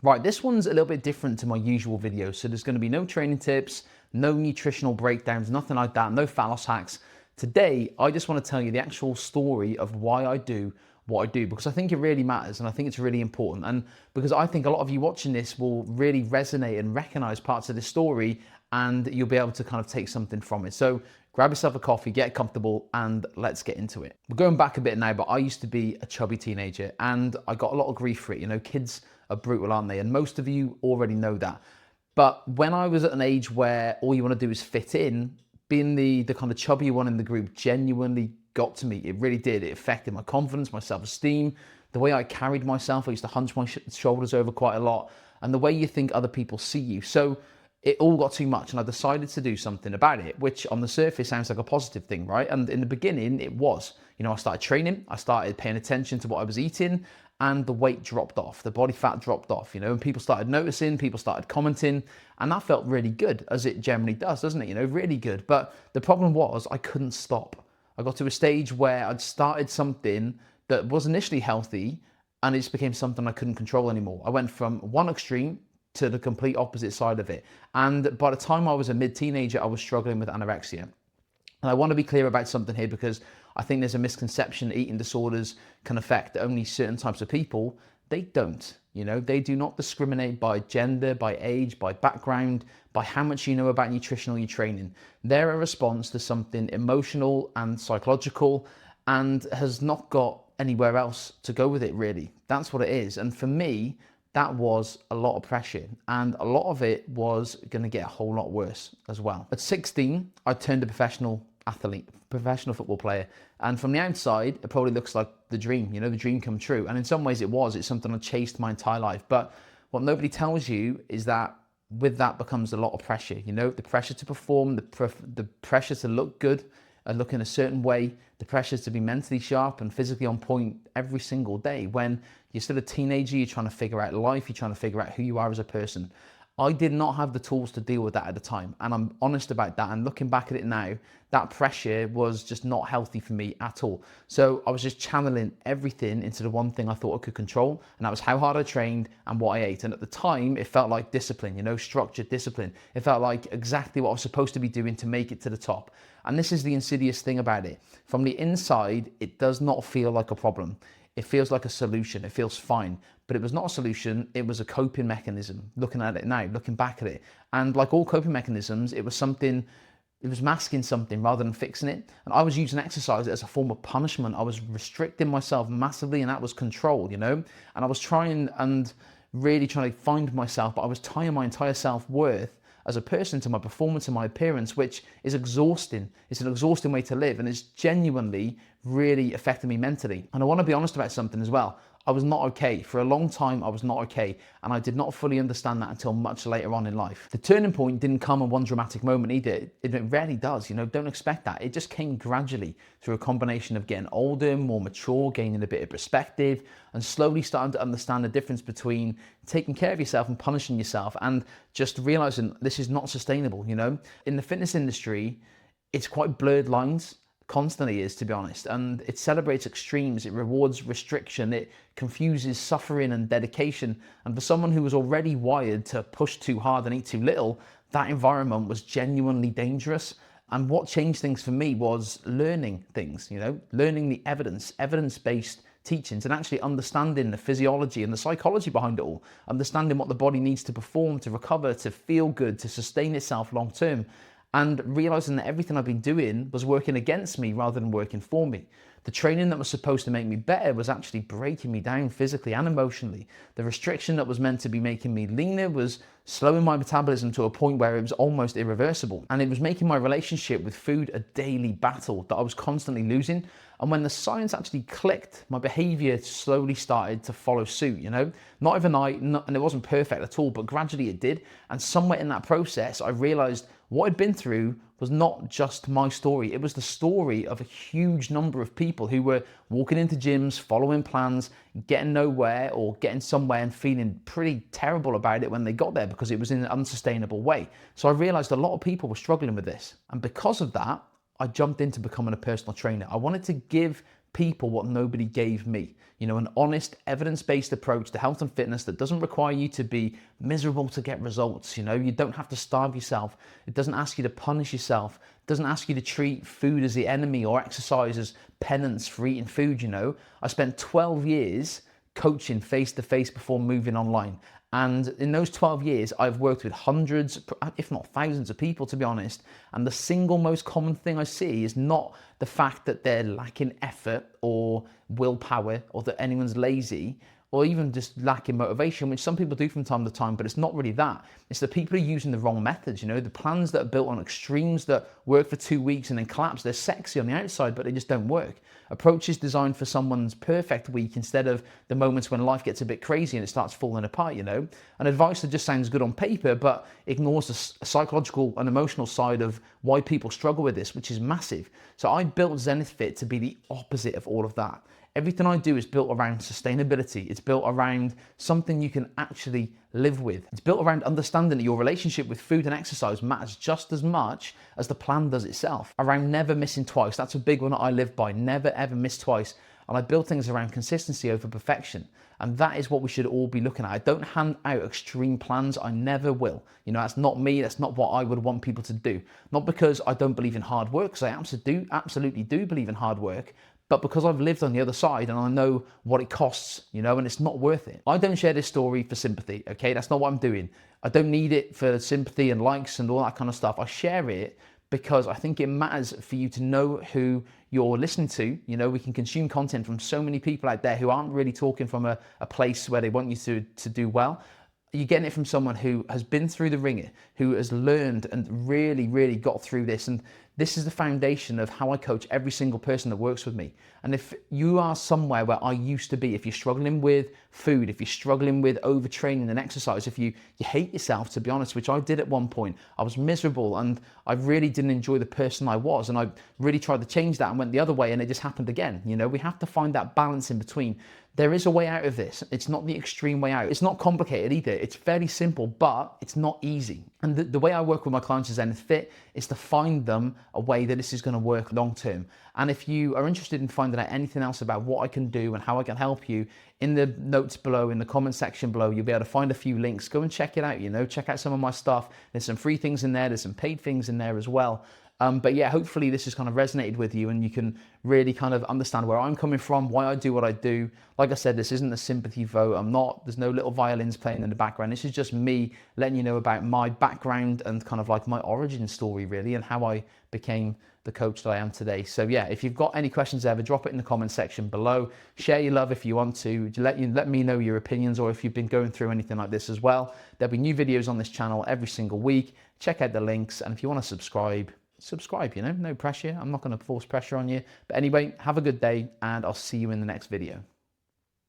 Right, this one's a little bit different to my usual videos. So there's going to be no training tips, no nutritional breakdowns, nothing like that, no fat loss hacks. Today, I just want to tell you the actual story of why I do what I do, because I think it really matters and I think it's really important. And because I think a lot of you watching this will really resonate and recognize parts of this story, and you'll be able to kind of take something from it. So grab yourself a coffee, get comfortable, and let's get into it. We're going back a bit now, but I used to be a chubby teenager and I got a lot of grief for it. You know, kids are brutal, aren't they? And most of you already know that. But when I was at an age where all you want to do is fit in, being the kind of chubby one in the group genuinely got to me. It really did. It affected my confidence, my self-esteem, the way I carried myself. I used to hunch my shoulders over quite a lot, and the way you think other people see you. So it all got too much, and I decided to do something about it, which on the surface sounds like a positive thing, right? And in the beginning, it was. You know, I started training, I started paying attention to what I was eating, and the weight dropped off, the body fat dropped off, you know, and people started noticing, people started commenting, and that felt really good, as it generally does, doesn't it? You know, really good. But the problem was I couldn't stop. I got to a stage where I'd started something that was initially healthy, and it just became something I couldn't control anymore. I went from one extreme to the complete opposite side of it. And by the time I was a mid-teenager, I was struggling with anorexia. And I want to be clear about something here, because I think there's a misconception that eating disorders can affect only certain types of people. They don't. You know, they do not discriminate by gender, by age, by background, by how much you know about nutrition or your training. They're a response to something emotional and psychological, and has not got anywhere else to go with it, really. That's what it is. And for me, that was a lot of pressure, and a lot of it was going to get a whole lot worse as well. At 16, I turned a professional athlete, professional football player. And from the outside, it probably looks like the dream, you know, the dream come true. And in some ways it was. It's something I chased my entire life. But what nobody tells you is that with that becomes a lot of pressure, you know, the pressure to perform, the pressure to look good and look in a certain way, the pressure to be mentally sharp and physically on point every single day. When you're still a teenager, you're trying to figure out life, you're trying to figure out who you are as a person. I did not have the tools to deal with that at the time, and I'm honest about that. And looking back at it now, that pressure was just not healthy for me at all. So I was just channeling everything into the one thing I thought I could control, and that was how hard I trained and what I ate. And at the time, it felt like discipline, you know, structured discipline. It felt like exactly what I was supposed to be doing to make it to the top. And this is the insidious thing about it. From the inside, it does not feel like a problem. It feels like a solution. It feels fine, but it was not a solution. It was a coping mechanism. Looking at it now, looking back at it. And like all coping mechanisms, it was masking something rather than fixing it. And I was using exercise as a form of punishment. I was restricting myself massively, and that was control, you know? And I was trying to find myself, but I was tying my entire self-worth as a person to my performance and my appearance, which is exhausting. It's an exhausting way to live, and it's genuinely really affected me mentally. And I want to be honest about something as well. I was not okay. For a long time, I was not okay, and I did not fully understand that until much later on in life. The turning point didn't come in one dramatic moment either. It rarely does, you know, don't expect that. It just came gradually through a combination of getting older, more mature, gaining a bit of perspective, and slowly starting to understand the difference between taking care of yourself and punishing yourself, and just realizing this is not sustainable, you know? In the fitness industry, it's quite blurred lines. Constantly is, to be honest, and it celebrates extremes, it rewards restriction, it confuses suffering and dedication. And for someone who was already wired to push too hard and eat too little, that environment was genuinely dangerous. And what changed things for me was learning things, you know, learning the evidence-based teachings, and actually understanding the physiology and the psychology behind it all, understanding what the body needs to perform, to recover, to feel good, to sustain itself long term. And realizing that everything I've been doing was working against me rather than working for me. The training that was supposed to make me better was actually breaking me down physically and emotionally. The restriction that was meant to be making me leaner was slowing my metabolism to a point where it was almost irreversible. And it was making my relationship with food a daily battle that I was constantly losing. And when the science actually clicked, my behavior slowly started to follow suit, you know? Not overnight, and it wasn't perfect at all, but gradually it did. And somewhere in that process, I realized what I'd been through was not just my story. It was the story of a huge number of people who were walking into gyms, following plans, getting nowhere or getting somewhere and feeling pretty terrible about it when they got there because it was in an unsustainable way. So I realized a lot of people were struggling with this. And because of that, I jumped into becoming a personal trainer. I wanted to give people what nobody gave me. You know, an honest, evidence-based approach to health and fitness that doesn't require you to be miserable to get results. You know, you don't have to starve yourself. It doesn't ask you to punish yourself. It doesn't ask you to treat food as the enemy or exercise as penance for eating food, you know. I spent 12 years coaching face-to-face before moving online. And in those 12 years, I've worked with hundreds, if not thousands of people, to be honest. And the single most common thing I see is not the fact that they're lacking effort or willpower or that anyone's lazy or even just lacking motivation, which some people do from time to time, but it's not really that. It's the people who are using the wrong methods, you know, the plans that are built on extremes that work for 2 weeks and then collapse. They're sexy on the outside, but they just don't work. Approaches designed for someone's perfect week instead of the moments when life gets a bit crazy and it starts falling apart, you know. And advice that just sounds good on paper, but ignores the psychological and emotional side of why people struggle with this, which is massive. So I built Zenith Fit to be the opposite of all of that. Everything I do is built around sustainability. It's built around something you can actually live with. It's built around understanding that your relationship with food and exercise matters just as much as the plan does itself. Around never missing twice. That's a big one that I live by. Never ever miss twice. And I build things around consistency over perfection. And that is what we should all be looking at. I don't hand out extreme plans. I never will. You know, that's not me. That's not what I would want people to do. Not because I don't believe in hard work, because I absolutely do believe in hard work, but because I've lived on the other side and I know what it costs, you know, and it's not worth it. I don't share this story for sympathy, okay? That's not what I'm doing. I don't need it for sympathy and likes and all that kind of stuff. I share it because I think it matters for you to know who you're listening to. You know, we can consume content from so many people out there who aren't really talking from a place where they want you to do well. You're getting it from someone who has been through the ringer, who has learned and really, really got through this. And this is the foundation of how I coach every single person that works with me. And if you are somewhere where I used to be, if you're struggling with food, if you're struggling with overtraining and exercise, if you hate yourself, to be honest, which I did at one point, I was miserable and I really didn't enjoy the person I was. And I really tried to change that and went the other way and it just happened again. You know, we have to find that balance in between. There is a way out of this. It's not the extreme way out. It's not complicated either. It's fairly simple, but it's not easy. And the way I work with my clients at Zenith Fit is to find them a way that this is going to work long term. And if you are interested in finding out anything else about what I can do and how I can help you, in the notes below, in the comment section below, you'll be able to find a few links. Go and check it out, you know, check out some of my stuff. There's some free things in there. There's some paid things in there as well. But yeah, hopefully this has kind of resonated with you and you can really kind of understand where I'm coming from, why I do what I do. Like I said, this isn't a sympathy vote. There's no little violins playing in the background. This is just me letting you know about my background and kind of like my origin story really and how I became the coach that I am today. So yeah, if you've got any questions ever, drop it in the comment section below. Share your love if you want to. Let me know your opinions or if you've been going through anything like this as well. There'll be new videos on this channel every single week. Check out the links. And if you want to subscribe, you know, no pressure. I'm not going to force pressure on you. But anyway, have a good day and I'll see you in the next video.